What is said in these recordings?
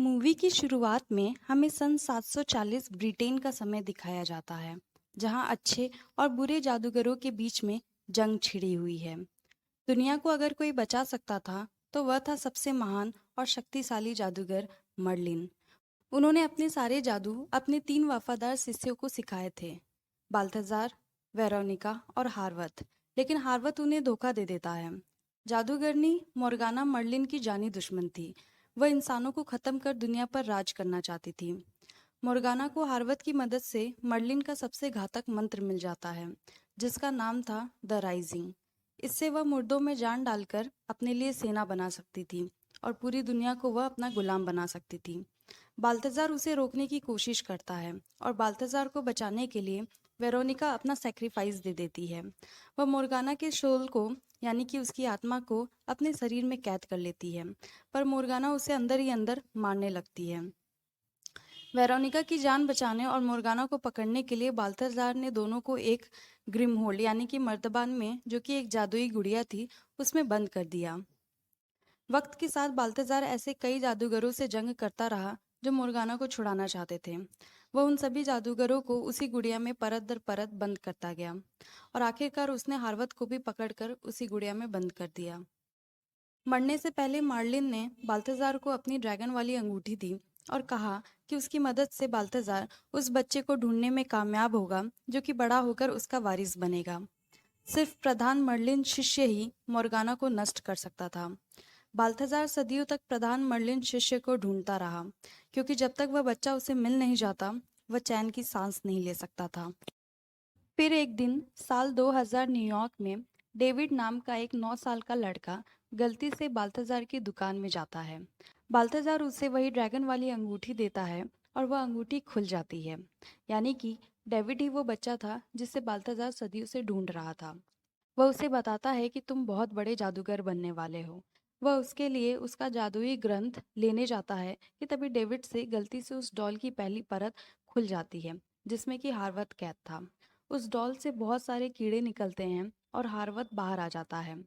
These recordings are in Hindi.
मूवी की शुरुआत में हमें सन 740 ब्रिटेन का समय दिखाया जाता है, जहां अच्छे और बुरे जादूगरों के बीच में जंग छिड़ी हुई है। दुनिया को अगर कोई बचा सकता था, तो वह था सबसे महान और शक्तिशाली जादूगर मर्लिन। उन्होंने अपने सारे जादू अपने 3 वफादार शिष्यों को सिखाए थे, बाल्थाजार, वेरोनिका और हार्वत। लेकिन हार्वत उन्हें धोखा दे देता है। जादूगरनी मोर्गाना मर्लिन की जानी दुश्मन थी। वह इंसानों को खत्म कर दुनिया पर राज करना चाहती थी। मोर्गाना को हार्वत की मदद से मर्लिन का सबसे घातक मंत्र मिल जाता है, जिसका नाम था द राइजिंग। इससे वह मुर्दों में जान डालकर अपने लिए सेना बना सकती थी और पूरी दुनिया को वह अपना गुलाम बना सकती थी। बाल्थाजार उसे रोकने की कोशिश करता है और बाल्थाजार को बचाने के लिए वेरोनिका अपना सेक्रीफाइस दे देती है। वह मोर्गाना के शोल को, यानी कि उसकी आत्मा को, अपने शरीर में कैद कर लेती है, पर मोर्गाना उसे अंदर ही अंदर मारने लगती है। वेरोनिका की जान बचाने और मोर्गाना को पकड़ने के लिए बाल्थाजार ने दोनों को एक ग्रिमहोल्ड, यानी कि मर्तबान में, जो कि एक जादुई गुड़िया थी, उसमें बंद कर दिया। वक्त के साथ बाल्थाजार ऐसे कई जादूगरों से जंग करता रहा जो मोर्गाना को छुड़ाना चाहते थे। वह उन सभी जादूगरों को उसी गुड़िया में परत दर परत बंद करता गया और आखिरकार उसने हार्वत को भी पकड़कर उसी गुड़िया में बंद कर दिया। मरने से पहले मार्लिन ने बाल्थाजार को अपनी ड्रैगन वाली अंगूठी दी और कहा कि उसकी मदद से बाल्थाजार उस बच्चे को ढूंढने में कामयाब होगा जो कि बड़ा होकर उसका वारिस बनेगा। सिर्फ प्रधान मर्लिन शिष्य ही मोर्गाना को नष्ट कर सकता था। बाल्थाजार सदियों तक प्रधान मर्लिन शिष्य को ढूंढता रहा, क्योंकि जब तक वह बच्चा उसे मिल नहीं जाता, वह चैन की सांस नहीं ले सकता था। फिर एक दिन साल 2000 न्यूयॉर्क में डेविड नाम का एक 9 साल का लड़का गलती से बाल्थाजार की दुकान में जाता है। बाल्थाजार उसे वही ड्रैगन वाली अंगूठी देता है और वह अंगूठी खुल जाती है, यानी कि डेविड ही वो बच्चा था जिसे बाल्थाजार सदियों से ढूंढ रहा था। वह उसे बताता है कि तुम बहुत बड़े जादूगर बनने वाले हो। वह उसके लिए उसका जादुई ग्रंथ लेने जाता है कि तभी डेविड से गलती से उस डॉल की पहली परत खुल जाती है, जिसमें कि हार्वत कैद था। उस डॉल से बहुत सारे कीड़े निकलते हैं और हार्वत बाहर आ जाता है।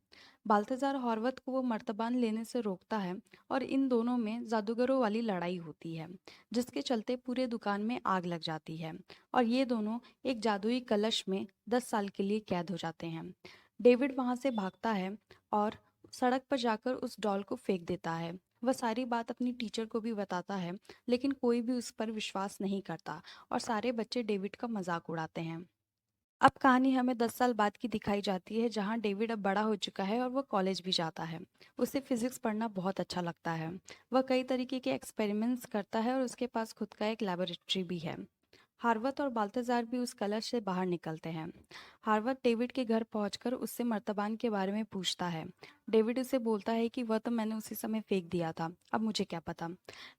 बाल्थाजार हार्वत को वो मर्तबान लेने से रोकता है और इन दोनों में जादूगरों वाली लड़ाई होती है, जिसके चलते पूरे दुकान में आग लग जाती है और ये दोनों एक जादुई कलश में 10 साल के लिए कैद हो जाते हैं। डेविड वहां से भागता है और सड़क पर जाकर उस डॉल को फेंक देता है। वह सारी बात अपनी टीचर को भी बताता है, लेकिन कोई भी उस पर विश्वास नहीं करता और सारे बच्चे डेविड का मजाक उड़ाते हैं। अब कहानी हमें 10 साल बाद की दिखाई जाती है, जहां डेविड अब बड़ा हो चुका है और वह कॉलेज भी जाता है। उसे फिजिक्स पढ़ना बहुत अच्छा लगता है। वह कई तरीके के एक्सपेरिमेंट्स करता है और उसके पास खुद का एक लैबोरेटरी भी है। हार्वत और बाल्थाजार भी उस कलश से बाहर निकलते हैं। हार्वत डेविड के घर पहुंचकर उससे मर्तबान के बारे में पूछता है। डेविड उसे बोलता है कि वह तो मैंने उसी समय फेंक दिया था, अब मुझे क्या पता।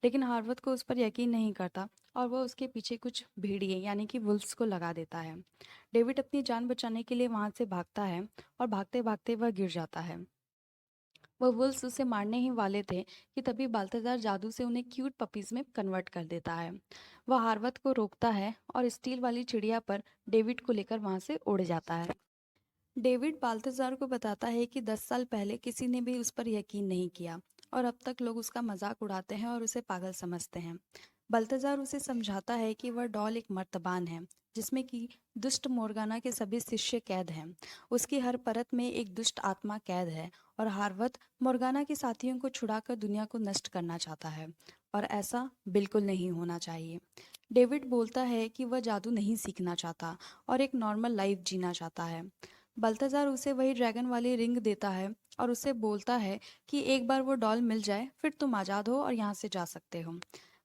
लेकिन हार्वत को उस पर यकीन नहीं करता और वह उसके पीछे कुछ भेड़िए, यानी कि वुल्फ्स को लगा देता है। डेविड अपनी जान बचाने के लिए वहां से भागता है और भागते भागते वह गिर जाता है। वह वुल्फ्स उसे मारने ही वाले थे कि तभी बाल्थाजार जादू से उन्हें क्यूट पपीज में कन्वर्ट कर देता है। वह हार्वत को रोकता है और स्टील वाली चिड़िया पर डेविड को लेकर वहां से उड़ जाता है। डेविड बाल्थाजार को बताता है कि 10 साल पहले किसी ने भी उस पर यकीन नहीं किया और अब तक लोग उसका मजाक उड़ाते हैं और उसे पागल समझते हैं। बाल्थाजार उसे समझाता है कि वह डॉल एक मर्तबान है, जिसमें कि दुष्ट मोर्गाना के सभी शिष्य कैद हैं। उसकी हर परत में एक दुष्ट आत्मा कैद है और हार्वत मोर्गाना के साथियों को छुड़ाकर दुनिया को नष्ट करना चाहता है, और ऐसा बिल्कुल नहीं होना चाहिए। डेविड बोलता है कि वह जादू नहीं सीखना चाहता और एक नॉर्मल लाइफ जीना चाहता है। बल्थाजार उसे वही ड्रैगन वाली रिंग देता है और उसे बोलता है कि एक बार वो डॉल मिल जाए फिर तुम आज़ाद हो और यहाँ से जा सकते हो।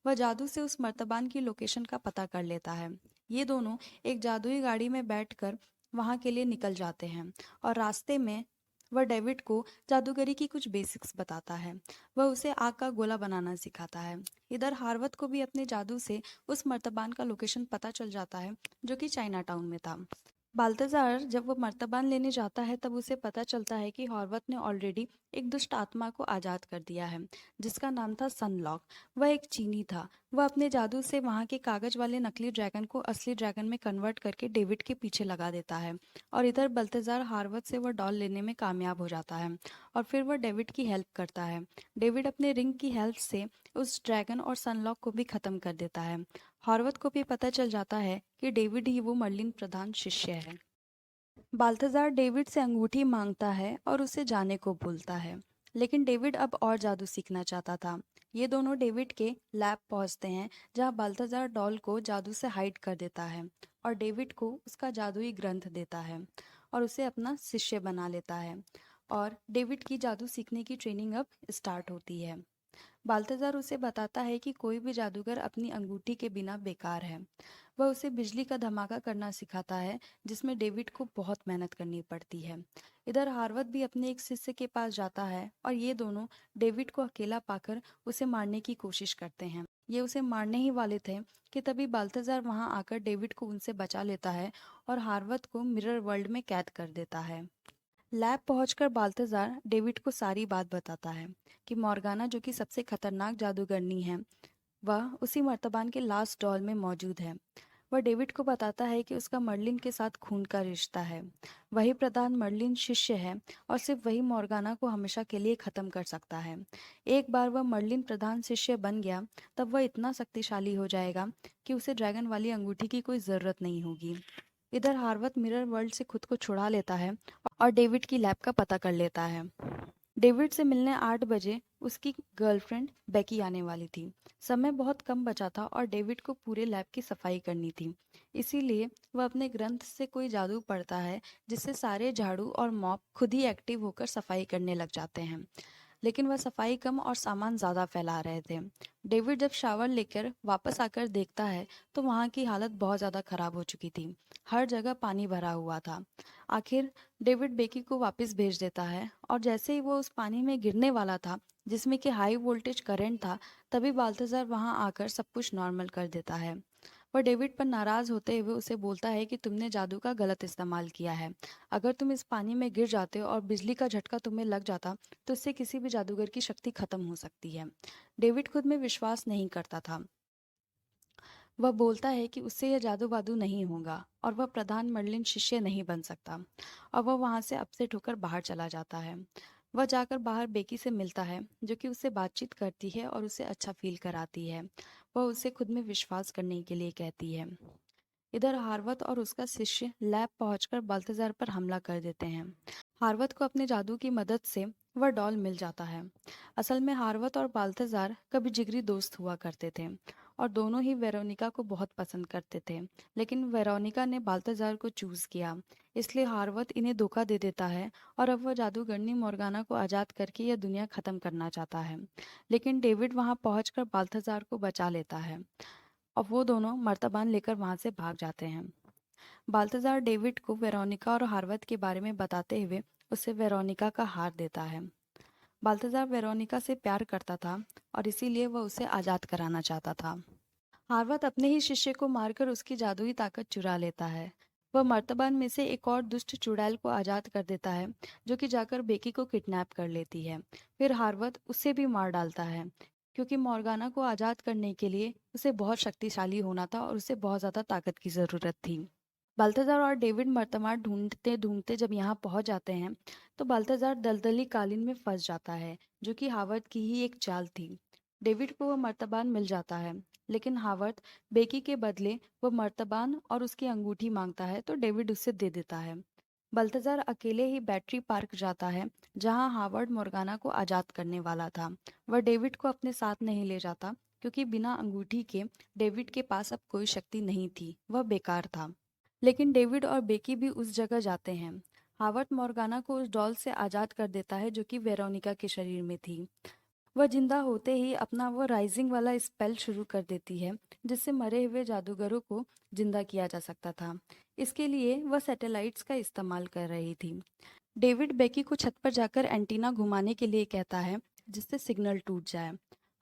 वह जादू से उस मर्तबान की लोकेशन का पता कर लेता है। ये दोनों एक जादुई गाड़ी में बैठकर वहाँ के लिए निकल जाते हैं और रास्ते में वह डेविड को जादूगरी की कुछ बेसिक्स बताता है। वह उसे आग का गोला बनाना सिखाता है। इधर हार्वत को भी अपने जादू से उस मर्तबान का लोकेशन पता चल जाता है, जो कि चाइना टाउन में था। बाल्थाजार जब वो मर्तबान लेने जाता है तब उसे पता चलता है कि हॉर्वत ने ऑलरेडी एक दुष्ट आत्मा को आज़ाद कर दिया है, जिसका नाम था सनलॉक। वह एक चीनी था। वह अपने जादू से वहाँ के कागज वाले नकली ड्रैगन को असली ड्रैगन में कन्वर्ट करके डेविड के पीछे लगा देता है। और इधर बल्तजार हार्वत से वह डॉल लेने में कामयाब हो जाता है और फिर वह डेविड की हेल्प करता है। डेविड अपने रिंग की हेल्प से उस ड्रैगन और सनलॉक को भी खत्म कर देता है। हार्वत को भी पता चल जाता है कि डेविड ही वो मर्लिन प्रधान शिष्य है। बाल्थाज़ार डेविड से अंगूठी मांगता है और उसे जाने को बोलता है, लेकिन डेविड अब और जादू सीखना चाहता था। ये दोनों डेविड के लैब पहुंचते हैं, जहां बाल्थाज़ार डॉल को जादू से हाइड कर देता है और डेविड को उसका जादुई ग्रंथ देता है और उसे अपना शिष्य बना लेता है। और डेविड की जादू सीखने की ट्रेनिंग अब स्टार्ट होती है। बाल्थाज़ार उसे बताता है कि कोई भी जादूगर अपनी अंगूठी के बिना बेकार है। वह उसे बिजली का धमाका करना सिखाता है, जिसमें डेविड को बहुत मेहनत करनी पड़ती है। इधर हार्वत भी अपने एक शिष्य के पास जाता है और ये दोनों डेविड को अकेला पाकर उसे मारने की कोशिश करते हैं। ये उसे मारने ही वाले थे कि तभी बाल्थाज़ार वहां आकर डेविड को उनसे बचा लेता है और हार्वत को मिरर वर्ल्ड में कैद कर देता है। लैब पहुंचकर बाल्थाज़ार डेविड को सारी बात बताता है कि मॉर्गाना, जो कि सबसे खतरनाक जादूगरनी है, वह उसी मर्तबान के लास्ट डॉल में मौजूद है। वह डेविड को बताता है कि उसका मर्लिन के साथ खून का रिश्ता है। वही प्रधान मर्लिन शिष्य है और सिर्फ वही मॉर्गाना को हमेशा के लिए खत्म कर सकता है। एक बार वह मर्लिन प्रधान शिष्य बन गया, तब वह इतना शक्तिशाली हो जाएगा कि उसे ड्रैगन वाली अंगूठी की कोई जरूरत नहीं होगी। इधर हार्वत मिरर वर्ल्ड से खुद को छुड़ा लेता है और डेविड की लैब का पता कर लेता है। डेविड से मिलने 8 बजे उसकी गर्लफ्रेंड बेकी आने वाली थी। समय बहुत कम बचा था और डेविड को पूरे लैब की सफाई करनी थी। इसीलिए वह अपने ग्रंथ से कोई जादू पढ़ता है, जिससे सारे झाड़ू और मॉप खुद ही एक्टिव होकर सफाई करने लग जाते हैं। लेकिन वह सफाई कम और सामान ज़्यादा फैला रहे थे। डेविड जब शावर लेकर वापस आकर देखता है तो वहाँ की हालत बहुत ज़्यादा खराब हो चुकी थी। हर जगह पानी भरा हुआ था। आखिर डेविड बेकी को वापस भेज देता है और जैसे ही वो उस पानी में गिरने वाला था, जिसमें कि हाई वोल्टेज करंट था, तभी बाल्थाज़ार वहाँ आकर सब कुछ नॉर्मल कर देता है। वह डेविड पर नाराज होते हुए उसे बोलता है कि तुमने जादू का गलत इस्तेमाल किया है। अगर तुम इस पानी में गिर जाते और बिजली का झटका तुम्हें लग जाता, तो इससे किसी भी जादूगर की शक्ति खत्म हो सकती है। डेविड खुद में विश्वास नहीं करता था। वह बोलता है कि उससे यह जादू वादू नहीं होगा और वह प्रधान मर्लिन शिष्य नहीं बन सकता, और वह वहां से अपसेट होकर बाहर चला जाता है। वह जाकर बाहर बेकी से मिलता है, जो कि उससे बातचीत करती है और उसे अच्छा फील कराती है। वह उसे खुद में विश्वास करने के लिए कहती है। इधर हार्वत और उसका शिष्य लैब पहुंचकर बाल्थाज़ार पर हमला कर देते हैं। हार्वत को अपने जादू की मदद से वह डॉल मिल जाता है। असल में हार्वत और बाल्थाज़ार कभी जिगरी दोस्त हुआ करते थे और दोनों ही वेरोनिका को बहुत पसंद करते थे। लेकिन वेरोनिका ने बाल्थाज़ार को चूज किया, इसलिए हार्वत इन्हें धोखा दे देता है और अब वह जादूगरनी मोर्गाना को आज़ाद करके यह दुनिया खत्म करना चाहता है। लेकिन डेविड वहां पहुंचकर बाल्थाज़ार को बचा लेता है और वो दोनों मर्तबान लेकर वहां से भाग जाते हैं। बाल्थाज़ार डेविड को वेरोनिका और हार्वत के बारे में बताते हुए उसे वेरोनिका का हार देता है। बाल्थाज़ार वेरोनिका से प्यार करता था और इसीलिए वह उसे आज़ाद कराना चाहता था। हार्वत अपने ही शिष्य को मारकर उसकी जादुई ताकत चुरा लेता है। वह मर्तबान में से एक और दुष्ट चुड़ैल को आज़ाद कर देता है, जो कि जाकर बेकी को किडनैप कर लेती है। फिर हार्वत उसे भी मार डालता है, क्योंकि मॉर्गाना को आज़ाद करने के लिए उसे बहुत शक्तिशाली होना था और उसे बहुत ज़्यादा ताकत की ज़रूरत थी। बाल्थाज़ार और डेविड मर्तमान ढूंढते ढूंढते जब यहाँ पहुंच जाते हैं, तो बाल्थाज़ार दलदली कालीन में फंस जाता है, जो कि हावर्ड की ही एक चाल थी। डेविड को वह मर्तबान मिल जाता है, लेकिन हावर्ड बेकी के बदले वह मर्तबान और उसकी अंगूठी मांगता है, तो डेविड उसे दे देता है। बाल्थाज़ार अकेले ही बैटरी पार्क जाता है, जहां हावर्ड मोर्गाना को आज़ाद करने वाला था। वह डेविड को अपने साथ नहीं ले जाता, क्योंकि बिना अंगूठी के डेविड के पास अब कोई शक्ति नहीं थी, वह बेकार था। लेकिन डेविड और बेकी भी उस जगह जाते हैं। हावर्ड मॉर्गाना को उस डॉल से आज़ाद कर देता है, जो कि वेरोनिका के शरीर में थी। वह जिंदा होते ही अपना वो राइजिंग वाला स्पेल शुरू कर देती है, जिससे मरे हुए जादूगरों को जिंदा किया जा सकता था। इसके लिए वह सैटेलाइट्स का इस्तेमाल कर रही थी। डेविड बेकी को छत पर जाकर एंटीना घुमाने के लिए कहता है, जिससे सिग्नल टूट जाए।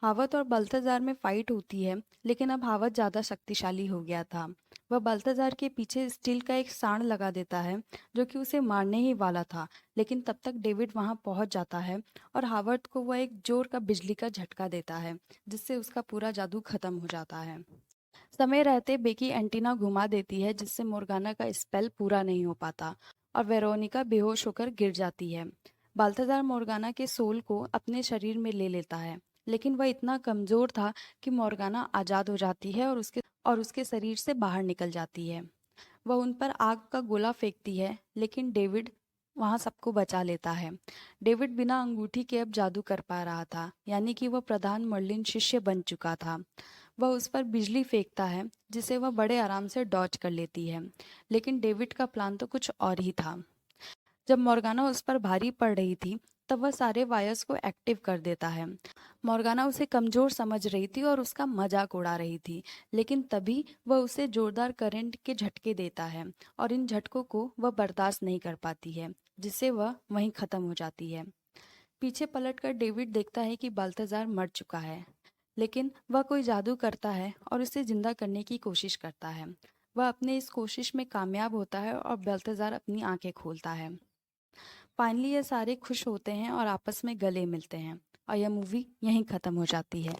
हावत और बल्थाज़ार में फाइट होती है, लेकिन अब हावत ज़्यादा शक्तिशाली हो गया था। वह बाल्थाजार के पीछे स्टील का एक सांड लगा देता है जो कि उसे मारने ही वाला था, लेकिन तब तक डेविड वहां पहुंच जाता है और हावर्ड को वह एक जोर का बिजली का झटका देता है जिससे उसका पूरा जादू खत्म हो जाता है। समय रहते बेकी एंटीना घुमा देती है जिससे मोर्गाना का स्पेल पूरा नहीं हो पाता और वेरोनिका बेहोश होकर गिर जाती है। बाल्थाजार मोर्गाना के सोल को अपने शरीर में ले लेता है, लेकिन वह इतना कमजोर था कि मोर्गाना आजाद हो जाती है और उसके शरीर से बाहर निकल जाती है। वह उन पर आग का गोला फेंकती है, लेकिन डेविड वहां सबको बचा लेता है। डेविड बिना अंगूठी के अब जादू कर पा रहा था, यानी कि वह प्रधान मर्लिन शिष्य बन चुका था। वह उस पर बिजली फेंकता है जिसे वह बड़े आराम से डॉज कर लेती है, लेकिन डेविड का प्लान तो कुछ और ही था। जब मोर्गाना उस पर भारी पड़ रही थी तब वह सारे वायर्स को एक्टिव कर देता है। मोर्गाना उसे कमजोर समझ रही थी और उसका मजाक उड़ा रही थी, लेकिन तभी वह उसे जोरदार करंट के झटके देता है और इन झटकों को वह बर्दाश्त नहीं कर पाती है, जिससे वह वहीं खत्म हो जाती है। पीछे पलटकर डेविड देखता है कि बाल्थाजार मर चुका है, लेकिन वह कोई जादू करता है और उसे जिंदा करने की कोशिश करता है। वह अपने इस कोशिश में कामयाब होता है और बाल्थाजार अपनी आंखें खोलता है। फाइनली ये सारे खुश होते हैं और आपस में गले मिलते हैं और यह मूवी यहीं ख़त्म हो जाती है।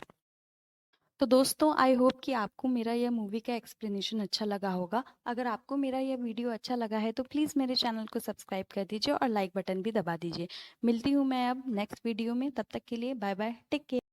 तो दोस्तों, आई होप कि आपको मेरा यह मूवी का एक्सप्लेनेशन अच्छा लगा होगा। अगर आपको मेरा यह वीडियो अच्छा लगा है तो प्लीज़ मेरे चैनल को सब्सक्राइब कर दीजिए और लाइक बटन भी दबा दीजिए। मिलती हूँ मैं अब नेक्स्ट वीडियो में, तब तक के लिए बाय बाय, टेक केयर।